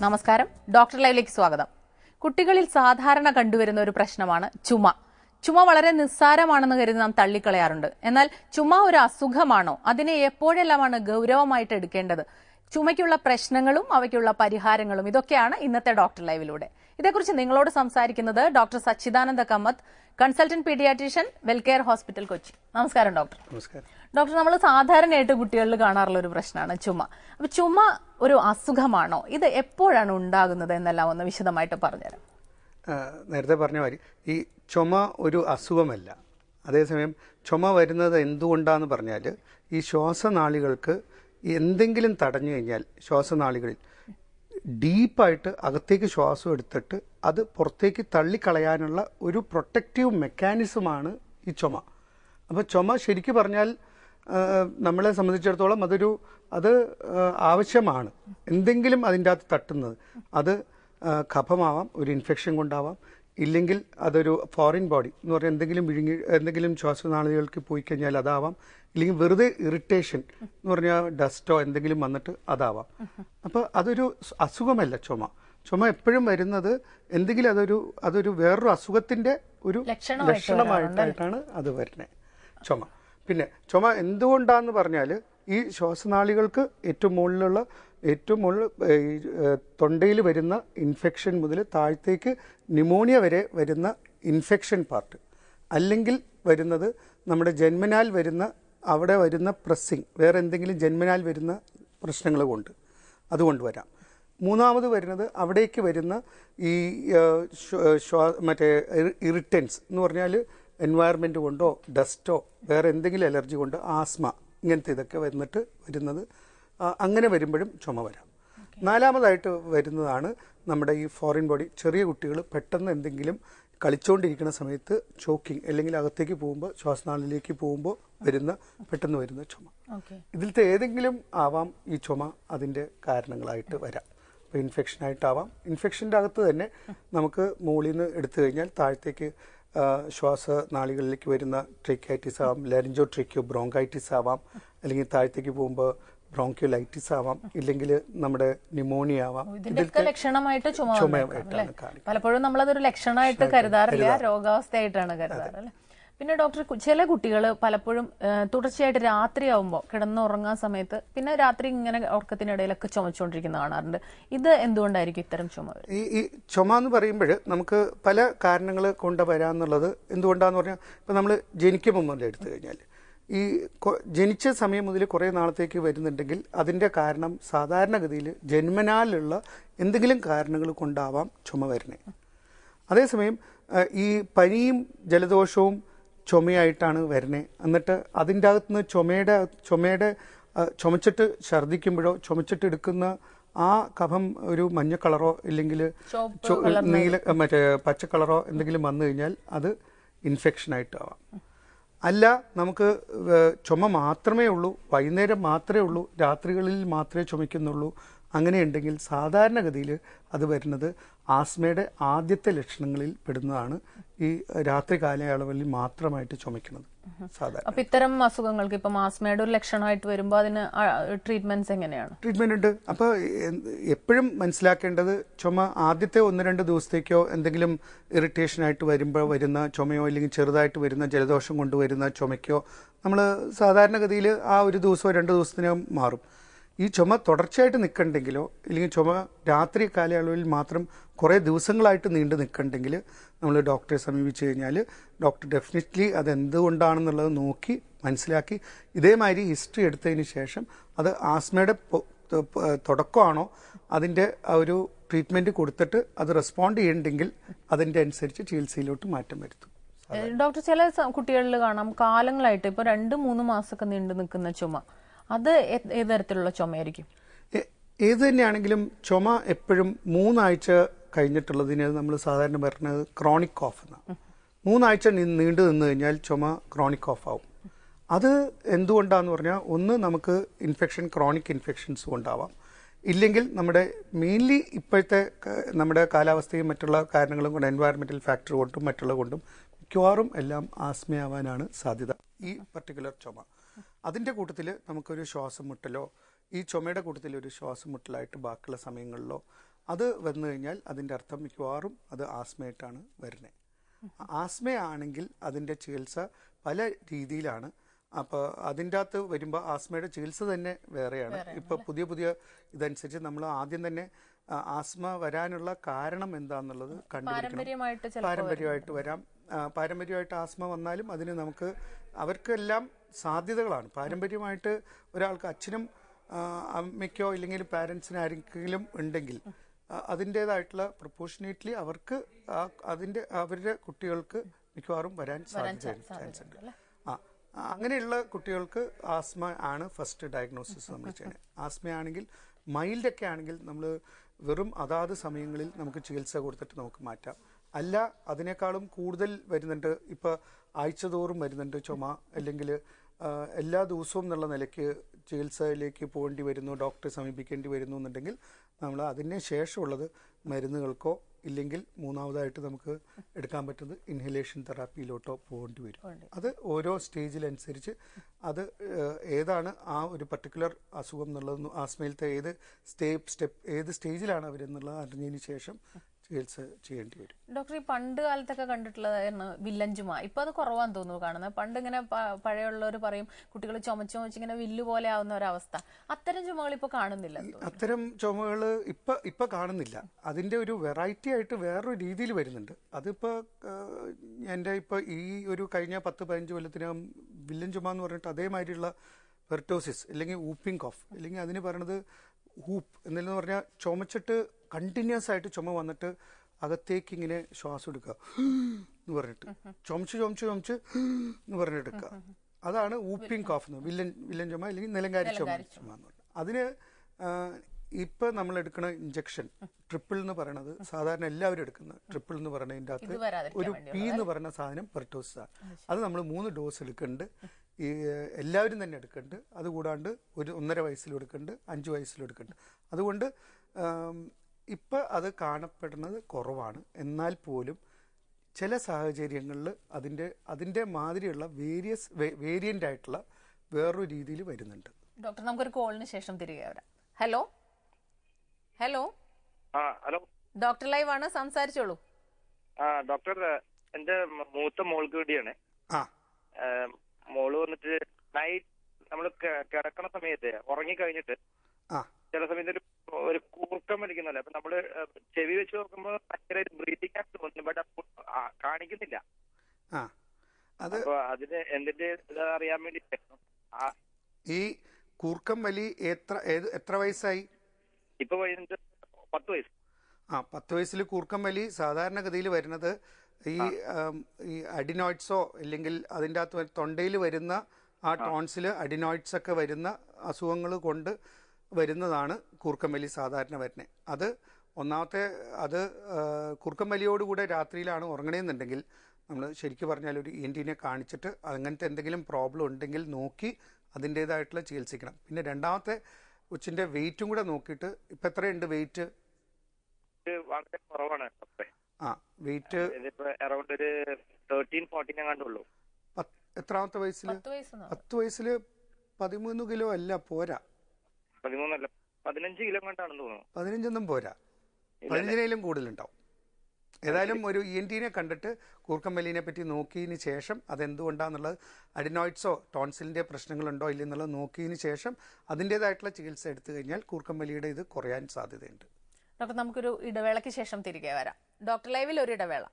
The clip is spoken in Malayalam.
നമസ്കാരം, ഡോക്ടർ ലൈവിലേക്ക് സ്വാഗതം. കുട്ടികളിൽ സാധാരണ കണ്ടുവരുന്ന ഒരു പ്രശ്നമാണ് ചുമ. ചുമ വളരെ നിസ്സാരമാണെന്ന് കരുതി നാം തള്ളിക്കളയാറുണ്ട്. എന്നാൽ ചുമ ഒരു അസുഖമാണോ? അതിനെ എപ്പോഴെല്ലാമാണ് ഗൗരവമായിട്ട് എടുക്കേണ്ടത്? ചുമയ്ക്കുള്ള പ്രശ്നങ്ങളും അവയ്ക്കുള്ള പരിഹാരങ്ങളും ഇതൊക്കെയാണ് ഇന്നത്തെ ഡോക്ടർ ലൈവിലൂടെ. ഇതേക്കുറിച്ച് നിങ്ങളോട് സംസാരിക്കുന്നത് doctor Sachidananda Kamath, consultant paediatrician, Welcare Hospital, Kochi. നമസ്കാരം ഡോക്ടർ. നമസ്കാരം ഡോക്ടർ, നമ്മൾ സാധാരണയായിട്ട് കുട്ടികളിൽ കാണാറുള്ള ഒരു പ്രശ്നമാണ് ചുമ. അപ്പൊ ചുമ ഒരു അസുഖമാണോ? ഇത് എപ്പോഴാണ് ഉണ്ടാകുന്നത് എന്നെല്ലാം ഒന്ന് വിശദമായിട്ട് പറഞ്ഞുതരാം. നേരത്തെ പറഞ്ഞ മാതിരി ഈ ചുമ ഒരു അസുഖമല്ല. അതേസമയം ചുമ വരുന്നത് എന്തുകൊണ്ടാന്ന് പറഞ്ഞാൽ ഈ ശ്വാസനാളികൾക്ക് എന്തെങ്കിലും തടഞ്ഞു കഴിഞ്ഞാൽ ശ്വാസനാളികളിൽ ഡീപ്പായിട്ട് അകത്തേക്ക് ശ്വാസം എടുത്തിട്ട് അത് പുറത്തേക്ക് തള്ളിക്കളയാനുള്ള ഒരു പ്രൊട്ടക്റ്റീവ് മെക്കാനിസമാണ് ഈ ചുമ. അപ്പോൾ ചുമ ശരിക്കും പറഞ്ഞാൽ നമ്മളെ സംബന്ധിച്ചിടത്തോളം അത് ആവശ്യമാണ്. എന്തെങ്കിലും അതിൻ്റെ അകത്ത് തട്ടുന്നത്, അത് കഫമാവാം, ഒരു ഇൻഫെക്ഷൻ കൊണ്ടാവാം, ഇല്ലെങ്കിൽ അതൊരു ഫോറിൻ ബോഡി എന്ന് പറഞ്ഞാൽ എന്തെങ്കിലും ശ്വാസനാളികൾക്ക് പോയി കഴിഞ്ഞാൽ അതാവാം, ഇല്ലെങ്കിൽ വെറുതെ ഇറിറ്റേഷൻ എന്ന് പറഞ്ഞാൽ ഡസ്റ്റോ എന്തെങ്കിലും വന്നിട്ട് അതാവാം. അപ്പോൾ അതൊരു അസുഖമല്ല ചുമ എപ്പോഴും വരുന്നത് എന്തെങ്കിലും അതൊരു വേറൊരു അസുഖത്തിൻ്റെ ഒരു ലക്ഷണമായിട്ടാണ് അത് വരുന്നത് ചുമ. പിന്നെ ചുമ എന്തുകൊണ്ടാന്ന് പറഞ്ഞാൽ ഈ ശ്വാസനാളികൾക്ക് ഏറ്റവും മുകളിൽ തൊണ്ടയിൽ വരുന്ന ഇൻഫെക്ഷൻ മുതൽ താഴത്തേക്ക് ന്യൂമോണിയ വരെ വരുന്ന ഇൻഫെക്ഷൻ പാർട്ട്, അല്ലെങ്കിൽ വരുന്നത് നമ്മുടെ ജന്മനാൽ വരുന്ന അവിടെ വരുന്ന പ്രസ്സിങ്, വേറെ എന്തെങ്കിലും ജന്മനാൽ വരുന്ന പ്രശ്നങ്ങൾ അതുകൊണ്ട് വരാം. മൂന്നാമത് വരുന്നത് അവിടേക്ക് വരുന്ന ഈ മറ്റേ ഇറിറ്റൻസ് എന്ന് പറഞ്ഞാൽ എൻവയറമെൻറ്റ് കൊണ്ടോ ഡസ്റ്റോ വേറെ എന്തെങ്കിലും അലർജി കൊണ്ടോ ആസ്മ ഇങ്ങനത്തെ ഇതൊക്കെ വരുന്നത് അങ്ങനെ വരുമ്പോഴും ചുമ വരാം. നാലാമതായിട്ട് വരുന്നതാണ് നമ്മുടെ ഈ ഫോറിൻ ബോഡി. ചെറിയ കുട്ടികൾ പെട്ടെന്ന് എന്തെങ്കിലും കളിച്ചുകൊണ്ടിരിക്കുന്ന സമയത്ത് ചോക്കിങ്, അല്ലെങ്കിൽ അകത്തേക്ക് പോകുമ്പോൾ ശ്വാസനാളിലേക്ക് പോകുമ്പോൾ പെട്ടെന്ന് വരുന്ന ചുമ. ഇതിലത്തെ ഏതെങ്കിലും ആവാം ഈ ചുമ അതിൻ്റെ കാരണങ്ങളായിട്ട് വരാം. അപ്പോൾ ഇൻഫെക്ഷനായിട്ടാവാം. ഇൻഫെക്ഷൻ്റെ അകത്ത് തന്നെ നമുക്ക് മുകളിൽ നിന്ന് എടുത്തു കഴിഞ്ഞാൽ താഴത്തേക്ക് ശ്വാസനാളികളിലേക്ക് വരുന്ന ട്രേക്കൈറ്റിസ് ആവാം, ലാരിഞ്ചോ ട്രേക്കിയോ ബ്രോങ്കൈറ്റിസ് ആവാം, അല്ലെങ്കിൽ താഴത്തേക്ക് പോകുമ്പോൾ ബ്രോങ്കിയോലൈറ്റിസ് ആവാം, ഇല്ലെങ്കിൽ നമ്മുടെ ന്യൂമോണിയ ആവാം. ഇതൊക്കെ ലക്ഷണമായിട്ട് ചുമയായിട്ടാണ് പലപ്പോഴും നമ്മളതൊരു ലക്ഷണമായിട്ട് കരുതാറില്ല, രോഗാവസ്ഥയായിട്ടാണ് കരുതാറ് അല്ലേ. പിന്നെ ഡോക്ടർ, ചില കുട്ടികൾ പലപ്പോഴും തുടർച്ചയായിട്ട് രാത്രിയാവുമ്പോൾ കിടന്നുറങ്ങാൻ സമയത്ത് പിന്നെ രാത്രി ഇങ്ങനെ ഉറക്കത്തിനിടയിലൊക്കെ ചുമച്ചുകൊണ്ടിരിക്കുന്ന കാണാറുണ്ട്. ഇത് എന്തുകൊണ്ടായിരിക്കും ഇത്തരം ചുമ? ഈ ചുമ എന്ന് പറയുമ്പോൾ നമുക്ക് പല കാരണങ്ങൾ കൊണ്ട് വരാമെന്നുള്ളത് എന്തുകൊണ്ടാന്ന് പറഞ്ഞാൽ, ഇപ്പം നമ്മൾ ജനിക്കുമ്പോൾ മുതൽ എടുത്തു കഴിഞ്ഞാൽ ഈ ജനിച്ച സമയം മുതൽ കുറേ നാളത്തേക്ക് വരുന്നുണ്ടെങ്കിൽ അതിൻ്റെ കാരണം സാധാരണഗതിയിൽ ജന്മനാലുള്ള എന്തെങ്കിലും കാരണങ്ങൾ കൊണ്ടാവാം ചുമ വരുന്നത്. അതേസമയം ഈ പനിയും ജലദോഷവും ചുമയായിട്ടാണ് വരുന്നത്. എന്നിട്ട് അതിൻ്റെ അകത്തുനിന്ന് ചുമച്ചിട്ട് ഛർദ്ദിക്കുമ്പോഴോ ചുമച്ചിട്ട് എടുക്കുന്ന ആ കഫം ഒരു മഞ്ഞ കളറോ ഇല്ലെങ്കിൽ മറ്റേ പച്ച കളറോ എന്തെങ്കിലും വന്നു കഴിഞ്ഞാൽ അത് ഇൻഫെക്ഷനായിട്ടാവാം. അല്ല, നമുക്ക് ചുമ മാത്രമേ ഉള്ളൂ, വൈകുന്നേരം മാത്രമേ ഉള്ളൂ, രാത്രികളിൽ മാത്രമേ ചുമയ്ക്കുന്നുള്ളൂ, അങ്ങനെയുണ്ടെങ്കിൽ സാധാരണഗതിയിൽ അത് വരുന്നത് ആസ്മയുടെ ആദ്യത്തെ ലക്ഷണങ്ങളിൽ പെടുന്നതാണ്. ഈ രാത്രി കാലയളവിൽ മാത്രമായിട്ട് ചുമക്കുന്നത് സാധാരണ. അപ്പൊ ഇത്തരം അസുഖങ്ങൾക്ക് ഇപ്പം ആസ്മയുടെ ഒരു ലക്ഷണമായിട്ട് വരുമ്പോൾ അതിന് ട്രീറ്റ്മെന്റ്സ് എങ്ങനെയാണ്? ട്രീറ്റ്മെന്റ് ഉണ്ട്. അപ്പോൾ എപ്പോഴും മനസ്സിലാക്കേണ്ടത് ചുമ ആദ്യത്തെ 1-2 ദിവസത്തേക്കോ എന്തെങ്കിലും ഇറിറ്റേഷനായിട്ട് വരുന്ന ചുമയോ അല്ലെങ്കിൽ ചെറുതായിട്ട് വരുന്ന ജലദോഷം കൊണ്ടുവരുന്ന ചുമയ്ക്കോ നമ്മൾ സാധാരണഗതിയിൽ ആ ഒരു ദിവസമോ 2 ദിവസത്തിനോ മാറും. ഈ ചുമ തുടർച്ചയായിട്ട് നിൽക്കണ്ടെങ്കിലോ അല്ലെങ്കിൽ ചുമ രാത്രി കാലയളവിൽ മാത്രം കുറേ ദിവസങ്ങളായിട്ട് നീണ്ടു നിൽക്കണ്ടെങ്കിൽ നമ്മൾ ഡോക്ടറെ സമീപിച്ചു കഴിഞ്ഞാൽ ഡോക്ടർ ഡെഫിനറ്റ്ലി അതെന്തുകൊണ്ടാണെന്നുള്ളത് നോക്കി മനസ്സിലാക്കി ഇതേമാതിരി ഹിസ്റ്ററി എടുത്തതിന് ശേഷം അത് ആസ്മയുടെ തുടക്കമാണോ അതിൻ്റെ ഒരു ട്രീറ്റ്മെൻറ്റ് കൊടുത്തിട്ട് അത് റെസ്പോണ്ട് ചെയ്യണ്ടെങ്കിൽ അതിൻ്റെ അനുസരിച്ച് ചികിത്സയിലോട്ട് മാറ്റം വരുത്തും. ഡോക്ടർ, ചില കുട്ടികളിൽ കാണാം കാലങ്ങളായിട്ട് ഇപ്പോൾ 2-3 മാസമൊക്കെ നീണ്ടു നിൽക്കുന്ന ചുമ. അത് ഏത് തരത്തിലുള്ള ചുമയായിരിക്കും? ഏത് തന്നെയാണെങ്കിലും ചുമ എപ്പോഴും 3 ആഴ്ച കഴിഞ്ഞിട്ടുള്ളതിന് നമ്മൾ സാധാരണ പറയുന്നത് ക്രോണിക് കോഫ് എന്നാണ്. 3 ആഴ്ച നീണ്ടു നിന്ന് കഴിഞ്ഞാൽ ചുമ ക്രോണിക് കോഫ് ആവും. അത് എന്തുകൊണ്ടാന്ന് പറഞ്ഞാൽ, ഒന്ന് നമുക്ക് ക്രോണിക് ഇൻഫെക്ഷൻസ് കൊണ്ടാവാം, ഇല്ലെങ്കിൽ നമ്മുടെ മെയിൻലി ഇപ്പോഴത്തെ നമ്മുടെ കാലാവസ്ഥയും മറ്റുള്ള കാരണങ്ങളും കൊണ്ട് എൻവയറമെന്റൽ ഫാക്ടർ കൊണ്ടും മറ്റുള്ള കൊണ്ടും മിക്കവാറും എല്ലാം ആസ്മയാവാനാണ് സാധ്യത. ഈ പർട്ടിക്കുലർ ചുമ അതിൻ്റെ കൂട്ടത്തിൽ നമുക്കൊരു ശ്വാസം മുട്ടലോ ഈ ചുമയുടെ കൂട്ടത്തിൽ ഒരു ശ്വാസം മുട്ടലായിട്ട് ബാക്കിയുള്ള സമയങ്ങളിലോ അത് വന്നു കഴിഞ്ഞാൽ അതിൻ്റെ അർത്ഥം മിക്കവാറും അത് ആസ്മയായിട്ടാണ് വരുന്നത്. ആസ്മയാണെങ്കിൽ അതിൻ്റെ ചികിത്സ പല രീതിയിലാണ്. അപ്പോൾ അതിൻ്റെ അകത്ത് വരുമ്പോൾ ആസ്മയുടെ ചികിത്സ തന്നെ വേറെയാണ്. ഇപ്പോൾ പുതിയ ഇതനുസരിച്ച് നമ്മൾ ആദ്യം തന്നെ ആസ്മ വരാനുള്ള കാരണം എന്താണെന്നുള്ളത് കണ്ടുപിടിക്കണം. പാരമ്പര്യമായിട്ട് വരാം. പാരമ്പര്യമായിട്ട് ആസ്മ വന്നാലും അതിന് നമുക്ക് അവർക്കെല്ലാം സാധ്യതകളാണ്. പാരമ്പര്യമായിട്ട് ഒരാൾക്ക് അച്ഛനും അമ്മയ്ക്കോ ഇല്ലെങ്കിൽ പാരൻസിന് ആരെങ്കിലും ഉണ്ടെങ്കിൽ അതിൻ്റേതായിട്ടുള്ള പ്രൊപ്പോർഷനേറ്റ്ലി അവർക്ക് അവരുടെ കുട്ടികൾക്ക് മിക്കവാറും വരാൻ ചാൻസ് ഉണ്ട്. അങ്ങനെയുള്ള കുട്ടികൾക്ക് ആസ്മ ആണ് ഫസ്റ്റ് ഡയഗ്നോസിസ് നമ്മൾ ചെയ്യണത്. ആസ്മയാണെങ്കിൽ മൈൽഡൊക്കെ ആണെങ്കിൽ നമ്മൾ വെറും അതാത് സമയങ്ങളിൽ നമുക്ക് ചികിത്സ കൊടുത്തിട്ട് നമുക്ക് മാറ്റാം. അല്ല അതിനേക്കാളും കൂടുതൽ വരുന്നുണ്ട്, ഇപ്പോൾ ആഴ്ചതോറും വരുന്നുണ്ട് ചുമ, അല്ലെങ്കിൽ എല്ലാ ദിവസവും എന്നുള്ള നിലയ്ക്ക് ചികിത്സയിലേക്ക് പോകേണ്ടി വരുന്നു, ഡോക്ടറെ സമീപിക്കേണ്ടി വരുന്നു എന്നുണ്ടെങ്കിൽ നമ്മൾ അതിന് ശേഷമുള്ളത് മരുന്നുകൾക്കോ ഇല്ലെങ്കിൽ മൂന്നാമതായിട്ട് നമുക്ക് എടുക്കാൻ പറ്റുന്നത് ഇൻഹലേഷൻ തെറാപ്പിയിലോട്ടോ പോകേണ്ടി വരും. അത് ഓരോ സ്റ്റേജിലനുസരിച്ച് അത് ഏതാണ് ആ ഒരു പർട്ടിക്കുലർ അസുഖം എന്നുള്ളത്, ആസ്മയിലത്തെ ഏത് ഏത് സ്റ്റേജിലാണ് അവരെന്നുള്ളത് അറിഞ്ഞതിന് ശേഷം ചികിത്സ ചെയ്യേണ്ടി വരും. ഡോക്ടർ, ഈ പണ്ട് കാലത്തൊക്കെ കണ്ടിട്ടുള്ളതായിരുന്നു വില്ലൻ ചുമ. ഇപ്പൊ അത് കുറവാന്ന് തോന്നുന്നു കാണുന്നത്. പണ്ട് ഇങ്ങനെ പഴയുള്ളവർ പറയും കുട്ടികൾ ചുമച്ച് ഇങ്ങനെ വില്ല് പോലെ ആവുന്ന ഒരവസ്ഥ. അത്തരം ചുമകൾ ഇപ്പൊ കാണുന്നില്ല. അത്തരം ചുമകൾ ഇപ്പൊ കാണുന്നില്ല. അതിന്റെ ഒരു വെറൈറ്റി ആയിട്ട് വേറൊരു രീതിയിൽ വരുന്നുണ്ട്. അതിപ്പോ എൻ്റെ ഇപ്പൊ ഈ ഒരു കഴിഞ്ഞ 10-15 കൊല്ലത്തിനകം വില്ലൻ ചുമ എന്ന് പറഞ്ഞിട്ട് അതേമാതിരിയുള്ള പെർട്ടോസിസ് അല്ലെങ്കിൽ ഊപ്പിംഗ് കോഫ്, അല്ലെങ്കിൽ അതിന് പറയണത് ഹൂപ്പ് എന്നെന്ന് പറഞ്ഞാൽ ചുമച്ചിട്ട് കണ്ടിന്യൂസ് ആയിട്ട് ചുമ വന്നിട്ട് അകത്തേക്ക് ഇങ്ങനെ ശ്വാസം എടുക്കുക എന്ന് പറഞ്ഞിട്ട് ചുമച്ച് എന്ന് പറഞ്ഞിട്ടെടുക്കുക. അതാണ് ഊപ്പിംഗ് കോഫ് എന്ന്, വില്ലൻ ചുമ അല്ലെങ്കിൽ നിലങ്കാരി ചുമ എന്ന് പറഞ്ഞത്. അതിന് ഇപ്പം നമ്മൾ എടുക്കുന്ന ഇഞ്ചക്ഷൻ ട്രിപ്പിൾ എന്ന് പറയണത് സാധാരണ എല്ലാവരും എടുക്കുന്നത് ട്രിപ്പിൾ എന്ന് പറയുന്നതിൻ്റെ അകത്ത് ഒരു പി എന്ന് പറയുന്ന സാധനം പെർട്ടോസിസ് ആണ്. അത് നമ്മൾ 3 ഡോസ് എടുക്കുന്നുണ്ട്. ഈ എല്ലാവരും തന്നെ എടുക്കുന്നുണ്ട്. അതുകൂടാണ്ട് ഒരു 1.5 വയസ്സിലും എടുക്കുന്നുണ്ട്, 5 വയസ്സിലും എടുക്കുന്നുണ്ട്. അതുകൊണ്ട് ഇപ്പം അത് കാണപ്പെടുന്നത് കുറവാണ്. എന്നാൽ പോലും ചില സാഹചര്യങ്ങളിൽ അതിൻ്റെ മാതിരിയുള്ള വേരിയൻ്റ് ആയിട്ടുള്ള വേറൊരു രീതിയിൽ വരുന്നുണ്ട്. ഡോക്ടർ, നമുക്കൊരു കോളിന് ശേഷം തിരികെ വരാം. Hello hello hello, doctor live ആണ്, സംസാരിച്ചോളൂ. ഡോക്ടർ, എന്റെ മൂത്ത മോൾക്ക് വേണ്ടിയാണ്. മോള് വന്നിട്ട് നൈറ്റ് നമ്മൾ കിടക്കണ സമയത്ത് ഉറങ്ങി കഴിഞ്ഞിട്ട് ചില സമയത്ത് ഒരു കൂർക്കം വലിക്കുന്നല്ലേ, അപ്പൊ നമ്മള് ചെവി വെച്ച് നോക്കുമ്പോ ഭയങ്കര ബ്രീതിങ് ആയിട്ട് തോന്നുന്നു, ബട്ട് കാണിക്കുന്നില്ല. അപ്പൊ അതിന് എന്തിന്റെ അറിയാൻ വേണ്ടി. ഈ കൂർക്കം വലി എത്ര വയസ്സായി? ഇപ്പൊ 10 വയസ്സ്. 10 വയസ്സിൽ കൂർക്കം വലി സാധാരണഗതിയിൽ വരുന്നത് ഈ അഡിനോയിഡ്സോ അല്ലെങ്കിൽ അതിൻ്റെ അകത്ത് തൊണ്ടയിൽ വരുന്ന ആ ടോൺസിൽ അഡിനോയിഡ്സ് ഒക്കെ വരുന്ന അസുഖങ്ങൾ കൊണ്ട് വരുന്നതാണ് കൂർക്കം വലി സാധാരണ വരുന്നത്. അത് ഒന്നാമത്തെ അത് കൂർക്കം വലിയോടുകൂടെ രാത്രിയിലാണ് ഉറങ്ങണമെന്നുണ്ടെങ്കിൽ നമ്മൾ ശരിക്കും പറഞ്ഞാൽ ഒരു ENT-നെ കാണിച്ചിട്ട് അങ്ങനത്തെ എന്തെങ്കിലും പ്രോബ്ലം ഉണ്ടെങ്കിൽ നോക്കി അതിൻ്റേതായിട്ടുള്ള ചികിത്സിക്കണം. പിന്നെ രണ്ടാമത്തെ കൊച്ചിൻ്റെ വെയിറ്റും കൂടെ നോക്കിയിട്ട് ഇപ്പം എത്രയുണ്ട് വെയിറ്റ്? വളരെ കുറവാണ്. വെയിറ്റ് അറൗണ്ട് ഒരു 13-14 എങ്ങാണ്ടുള്ളൂ. എത്രാമത്തെ വയസ്സിൽ? 10 വയസ്സിൽ 13 കിലോ അല്ല, പോരാ. 13 15 കിലോ കണ്ടാണെന്ന് തോന്നുന്നു. 15 പോരാ, 15 കൂടുതലുണ്ടാവും. ഏതായാലും ഒരു ENT-നെ കണ്ടിട്ട് കൂർക്കം വലിയെ പറ്റി നോക്കിയതിന് ശേഷം അതെന്തുകൊണ്ടാന്നുള്ളത്, അഡിനോയിഡ്സോ ടോൺസിലിൻ്റെ പ്രശ്നങ്ങളുണ്ടോ ഇല്ലെന്നുള്ളത് നോക്കിയതിന് ശേഷം അതിൻ്റേതായിട്ടുള്ള ചികിത്സ എടുത്തു കഴിഞ്ഞാൽ കൂർക്കം വലിയുടെ ഇത് കുറയാൻ സാധ്യതയുണ്ട്. ഡോക്ടർ, നമുക്കൊരു ഇടവേളയ്ക്ക് ശേഷം തിരികെ വരാം. ഡോക്ടർ ലൈവിൽ ഒരു ഇടവേള.